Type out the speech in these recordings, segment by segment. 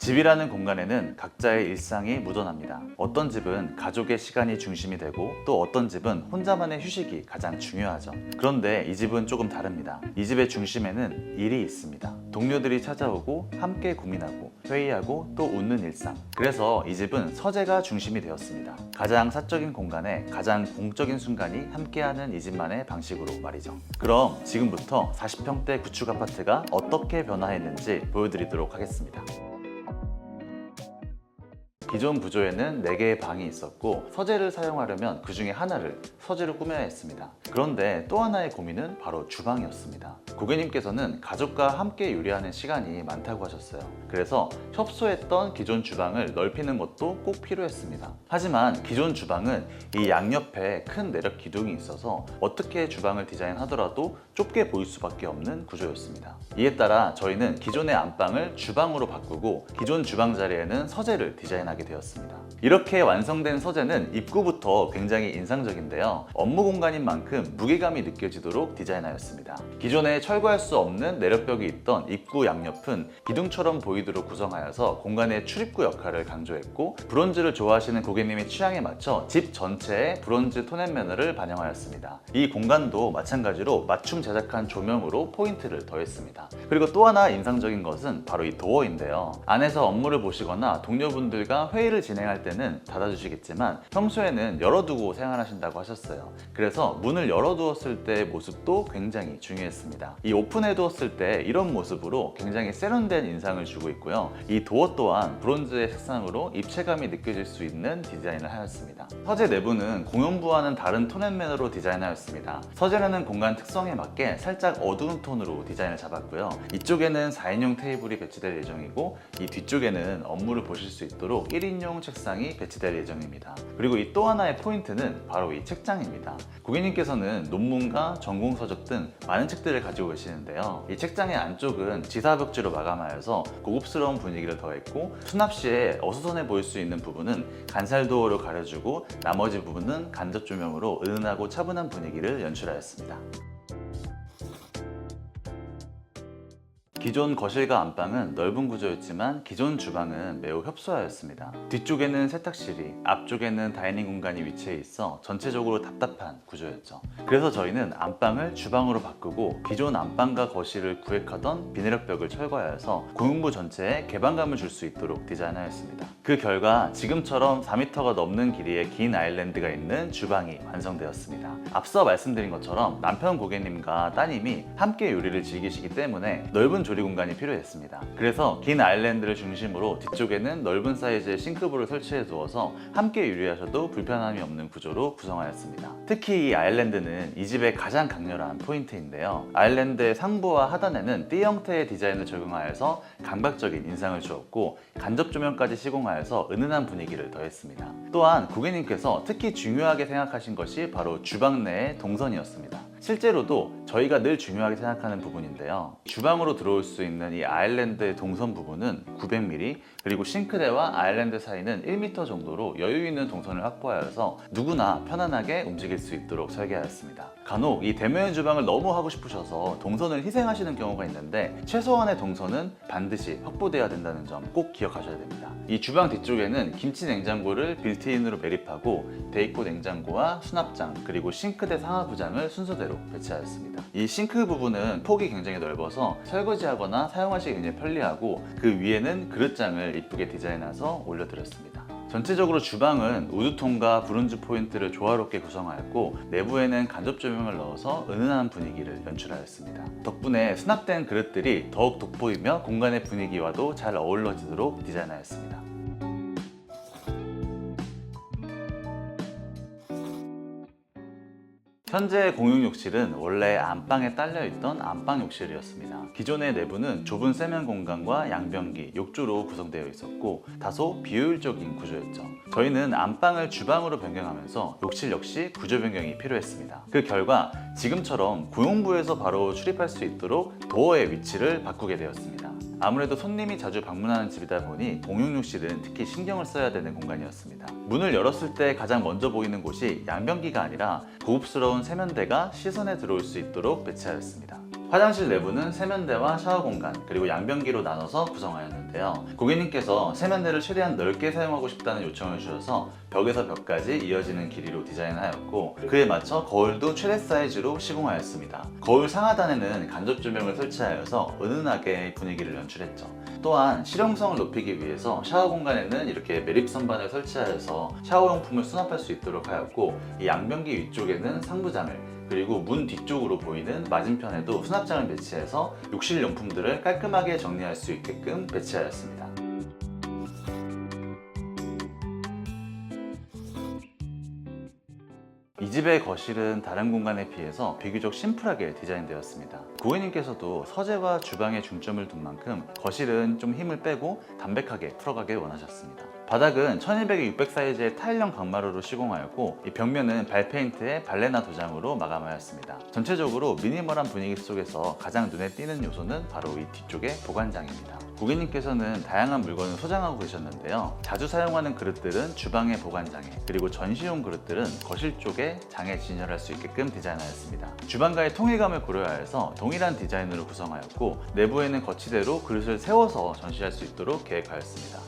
집이라는 공간에는 각자의 일상이 묻어납니다. 어떤 집은 가족의 시간이 중심이 되고 또 어떤 집은 혼자만의 휴식이 가장 중요하죠. 그런데 이 집은 조금 다릅니다. 이 집의 중심에는 일이 있습니다. 동료들이 찾아오고 함께 고민하고 회의하고 또 웃는 일상. 그래서 이 집은 서재가 중심이 되었습니다. 가장 사적인 공간에 가장 공적인 순간이 함께하는 이 집만의 방식으로 말이죠. 그럼 지금부터 40평대 구축 아파트가 어떻게 변화했는지 보여드리도록 하겠습니다. 기존 구조에는 4개의 방이 있었고 서재를 사용하려면 그 중에 하나를 서재로 꾸며야 했습니다. 그런데 또 하나의 고민은 바로 주방이었습니다. 고객님께서는 가족과 함께 요리하는 시간이 많다고 하셨어요. 그래서 협소했던 기존 주방을 넓히는 것도 꼭 필요했습니다. 하지만 기존 주방은 이 양옆에 큰 내력 기둥이 있어서 어떻게 주방을 디자인하더라도 좁게 보일 수밖에 없는 구조였습니다. 이에 따라 저희는 기존의 안방을 주방으로 바꾸고 기존 주방 자리에는 서재를 디자인하게 되었습니다. 이렇게 완성된 서재는 입구부터 굉장히 인상적인데요. 업무 공간인 만큼 무게감이 느껴지도록 디자인하였습니다. 기존에 철거할 수 없는 내력벽이 있던 입구 양옆은 기둥처럼 보이도록 구성하여서 공간의 출입구 역할을 강조했고, 브론즈를 좋아하시는 고객님의 취향에 맞춰 집 전체에 브론즈 톤 앤 매너를 반영하였습니다. 이 공간도 마찬가지로 맞춤 제작한 조명으로 포인트를 더했습니다. 그리고 또 하나 인상적인 것은 바로 이 도어인데요. 안에서 업무를 보시거나 동료분들과 회의를 진행할 때는 닫아주시겠지만 평소에는 열어두고 생활하신다고 하셨어요. 그래서 문을 열어두었을 때의 모습도 굉장히 중요했습니다. 이 오픈해두었을 때 이런 모습으로 굉장히 세련된 인상을 주고 있고요. 이 도어 또한 브론즈의 색상으로 입체감이 느껴질 수 있는 디자인을 하였습니다. 서재 내부는 공용부와는 다른 톤 앤 매너로 디자인하였습니다. 서재라는 공간 특성에 맞게 살짝 어두운 톤으로 디자인을 잡았고요. 이쪽에는 4인용 테이블이 배치될 예정이고 이 뒤쪽에는 업무를 보실 수 있도록 1인용 책상이 배치될 예정입니다. 그리고 이 또 하나의 포인트는 바로 이 책장입니다. 고객님께서는 논문과 전공 서적 등 많은 책들을 가지고 계시는데요. 이 책장의 안쪽은 지사벽지로 마감하여서 고급스러운 분위기를 더했고, 수납 시에 어수선해 보일 수 있는 부분은 간살도어로 가려주고 나머지 부분은 간접 조명으로 은은하고 차분한 분위기를 연출하였습니다. 기존 거실과 안방은 넓은 구조였지만 기존 주방은 매우 협소하였습니다. 뒤쪽에는 세탁실이, 앞쪽에는 다이닝 공간이 위치해 있어 전체적으로 답답한 구조였죠. 그래서 저희는 안방을 주방으로 바꾸고 기존 안방과 거실을 구획하던 비내력벽을 철거하여서 공용부 전체에 개방감을 줄 수 있도록 디자인하였습니다. 그 결과 지금처럼 4m가 넘는 길이의 긴 아일랜드가 있는 주방이 완성되었습니다. 앞서 말씀드린 것처럼 남편 고객님과 따님이 함께 요리를 즐기시기 때문에 넓은 조리 공간이 필요했습니다. 그래서 긴 아일랜드를 중심으로 뒤쪽에는 넓은 사이즈의 싱크볼을 설치해 두어서 함께 요리하셔도 불편함이 없는 구조로 구성하였습니다. 특히 이 아일랜드는 이 집의 가장 강렬한 포인트인데요. 아일랜드의 상부와 하단에는 띠 형태의 디자인을 적용하여서 감각적인 인상을 주었고, 간접 조명까지 시공하여서 은은한 분위기를 더했습니다. 또한 고객님께서 특히 중요하게 생각하신 것이 바로 주방 내의 동선이었습니다. 실제로도 저희가 늘 중요하게 생각하는 부분인데요. 주방으로 들어올 수 있는 이 아일랜드의 동선 부분은 900mm, 그리고 싱크대와 아일랜드 사이는 1m 정도로 여유 있는 동선을 확보하여서 누구나 편안하게 움직일 수 있도록 설계하였습니다. 간혹 이 대면 주방을 너무 하고 싶으셔서 동선을 희생하시는 경우가 있는데, 최소한의 동선은 반드시 확보되어야 된다는 점 꼭 기억하셔야 됩니다. 이 주방 뒤쪽에는 김치 냉장고를 빌트인으로 매립하고 데이코 냉장고와 수납장, 그리고 싱크대 상하부장을 순서대로 배치하였습니다. 이 싱크 부분은 폭이 굉장히 넓어서 설거지하거나 사용하시기 굉장히 편리하고, 그 위에는 그릇장을 이쁘게 디자인해서 올려드렸습니다. 전체적으로 주방은 우드톤과 브론즈 포인트를 조화롭게 구성하였고, 내부에는 간접 조명을 넣어서 은은한 분위기를 연출하였습니다. 덕분에 수납된 그릇들이 더욱 돋보이며 공간의 분위기와도 잘 어우러지도록 디자인하였습니다. 현재 공용 욕실은 원래 안방에 딸려있던 안방 욕실이었습니다. 기존의 내부는 좁은 세면 공간과 양변기, 욕조로 구성되어 있었고 다소 비효율적인 구조였죠. 저희는 안방을 주방으로 변경하면서 욕실 역시 구조 변경이 필요했습니다. 그 결과 지금처럼 고용부에서 바로 출입할 수 있도록 도어의 위치를 바꾸게 되었습니다. 아무래도 손님이 자주 방문하는 집이다 보니 공용 욕실은 특히 신경을 써야 되는 공간이었습니다. 문을 열었을 때 가장 먼저 보이는 곳이 양변기가 아니라 고급스러운 세면대가 시선에 들어올 수 있도록 배치하였습니다. 화장실 내부는 세면대와 샤워 공간 그리고 양변기로 나눠서 구성하였는데요. 고객님께서 세면대를 최대한 넓게 사용하고 싶다는 요청을 주셔서 벽에서 벽까지 이어지는 길이로 디자인하였고 그에 맞춰 거울도 최대 사이즈로 시공하였습니다. 거울 상하단에는 간접 조명을 설치하여서 은은하게 분위기를 연출했죠. 또한 실용성을 높이기 위해서 샤워 공간에는 이렇게 매립 선반을 설치하여서 샤워용품을 수납할 수 있도록 하였고 이 양변기 위쪽에는 상부장을 그리고 문 뒤쪽으로 보이는 맞은편에도 수납장을 배치해서 욕실 용품들을 깔끔하게 정리할 수 있게끔 배치하였습니다. 이 집의 거실은 다른 공간에 비해서 비교적 심플하게 디자인되었습니다. 고객님께서도 서재와 주방에 중점을 둔 만큼 거실은 좀 힘을 빼고 담백하게 풀어가길 원하셨습니다. 바닥은 1200에 600 사이즈의 타일형 강마루로 시공하였고 이 벽면은 발페인트에 발레나 도장으로 마감하였습니다. 전체적으로 미니멀한 분위기 속에서 가장 눈에 띄는 요소는 바로 이 뒤쪽의 보관장입니다. 고객님께서는 다양한 물건을 소장하고 계셨는데요. 자주 사용하는 그릇들은 주방의 보관장에 그리고 전시용 그릇들은 거실 쪽에 장에 진열할 수 있게끔 디자인하였습니다. 주방과의 통일감을 고려하여서 동일한 디자인으로 구성하였고 내부에는 거치대로 그릇을 세워서 전시할 수 있도록 계획하였습니다.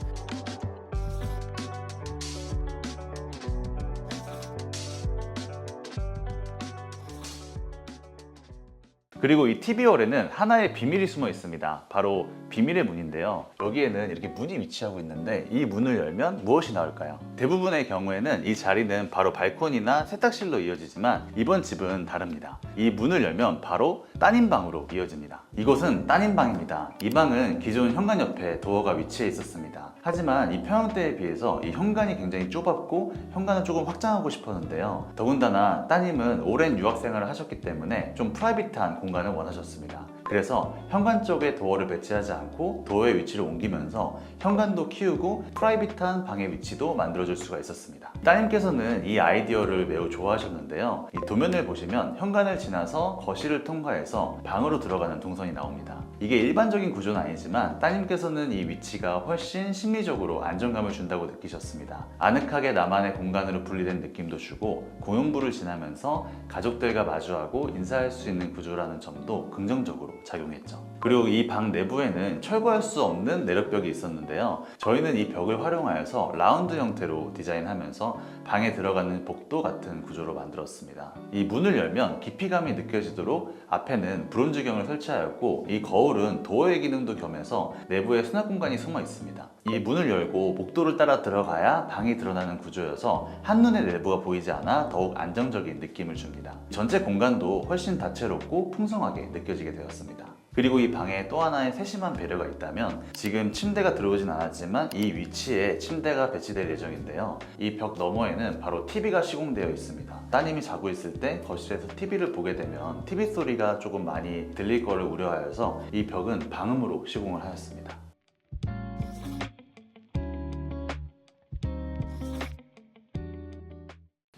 그리고 이 TV홀에는 하나의 비밀이 숨어 있습니다. 바로 비밀의 문인데요. 여기에는 이렇게 문이 위치하고 있는데 이 문을 열면 무엇이 나올까요? 대부분의 경우에는 이 자리는 바로 발코니나 세탁실로 이어지지만 이번 집은 다릅니다. 이 문을 열면 바로 따님방으로 이어집니다. 이곳은 따님방입니다. 이 방은 기존 현관 옆에 도어가 위치해 있었습니다. 하지만 이 평형대에 비해서 이 현관이 굉장히 좁았고 현관을 조금 확장하고 싶었는데요. 더군다나 따님은 오랜 유학 생활을 하셨기 때문에 좀 프라이빗한 공간을 원하셨습니다. 그래서 현관 쪽에 도어를 배치하지 않고 도어의 위치를 옮기면서 현관도 키우고 프라이빗한 방의 위치도 만들어줄 수가 있었습니다. 따님께서는 이 아이디어를 매우 좋아하셨는데요. 이 도면을 보시면 현관을 지나서 거실을 통과해서 방으로 들어가는 동선이 나옵니다. 이게 일반적인 구조는 아니지만 따님께서는 이 위치가 훨씬 심리적으로 안정감을 준다고 느끼셨습니다. 아늑하게 나만의 공간으로 분리된 느낌도 주고 고용부를 지나면서 가족들과 마주하고 인사할 수 있는 구조라는 점도 긍정적으로 작용했죠. 그리고 이 방 내부에는 철거할 수 없는 내력벽이 있었는데요. 저희는 이 벽을 활용하여서 라운드 형태로 디자인하면서 방에 들어가는 복도 같은 구조로 만들었습니다. 이 문을 열면 깊이감이 느껴지도록 앞에는 브론즈경을 설치하였고 이 거울은 도어의 기능도 겸해서 내부에 수납 공간이 숨어 있습니다. 이 문을 열고 복도를 따라 들어가야 방이 드러나는 구조여서 한눈에 내부가 보이지 않아 더욱 안정적인 느낌을 줍니다. 전체 공간도 훨씬 다채롭고 풍성하게 느껴지게 되었습니다. 그리고 이 방에 또 하나의 세심한 배려가 있다면 지금 침대가 들어오진 않았지만 이 위치에 침대가 배치될 예정인데요. 이 벽 너머에는 바로 TV가 시공되어 있습니다. 따님이 자고 있을 때 거실에서 TV를 보게 되면 TV 소리가 조금 많이 들릴 거를 우려하여서 이 벽은 방음으로 시공을 하였습니다.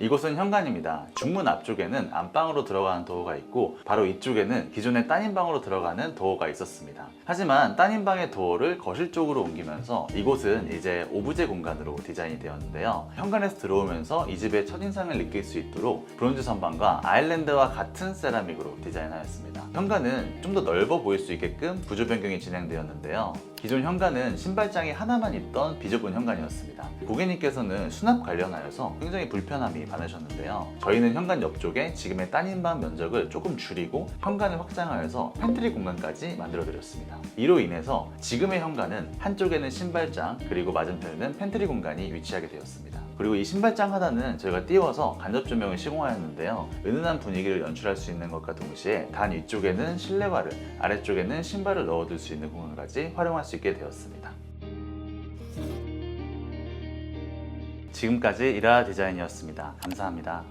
이곳은 현관입니다. 중문 앞쪽에는 안방으로 들어가는 도어가 있고 바로 이쪽에는 기존의 따님방으로 들어가는 도어가 있었습니다. 하지만 따님방의 도어를 거실 쪽으로 옮기면서 이곳은 이제 오브제 공간으로 디자인이 되었는데요. 현관에서 들어오면서 이 집의 첫인상을 느낄 수 있도록 브론즈 선반과 아일랜드와 같은 세라믹으로 디자인하였습니다. 현관은 좀 더 넓어 보일 수 있게끔 구조 변경이 진행되었는데요. 기존 현관은 신발장이 하나만 있던 비좁은 현관이었습니다. 고객님께서는 수납 관련하여서 굉장히 불편함이 많으셨는데요. 저희는 현관 옆쪽에 지금의 따님방 면적을 조금 줄이고 현관을 확장하여서 팬트리 공간까지 만들어 드렸습니다. 이로 인해서 지금의 현관은 한쪽에는 신발장 그리고 맞은편에는 팬트리 공간이 위치하게 되었습니다. 그리고 이 신발장 하단은 저희가 띄워서 간접 조명을 시공하였는데요. 은은한 분위기를 연출할 수 있는 것과 동시에 단 위쪽에는 실내화를, 아래쪽에는 신발을 넣어둘 수 있는 공간까지 활용할 수 있게 되었습니다. 지금까지 이라 디자인이었습니다. 감사합니다.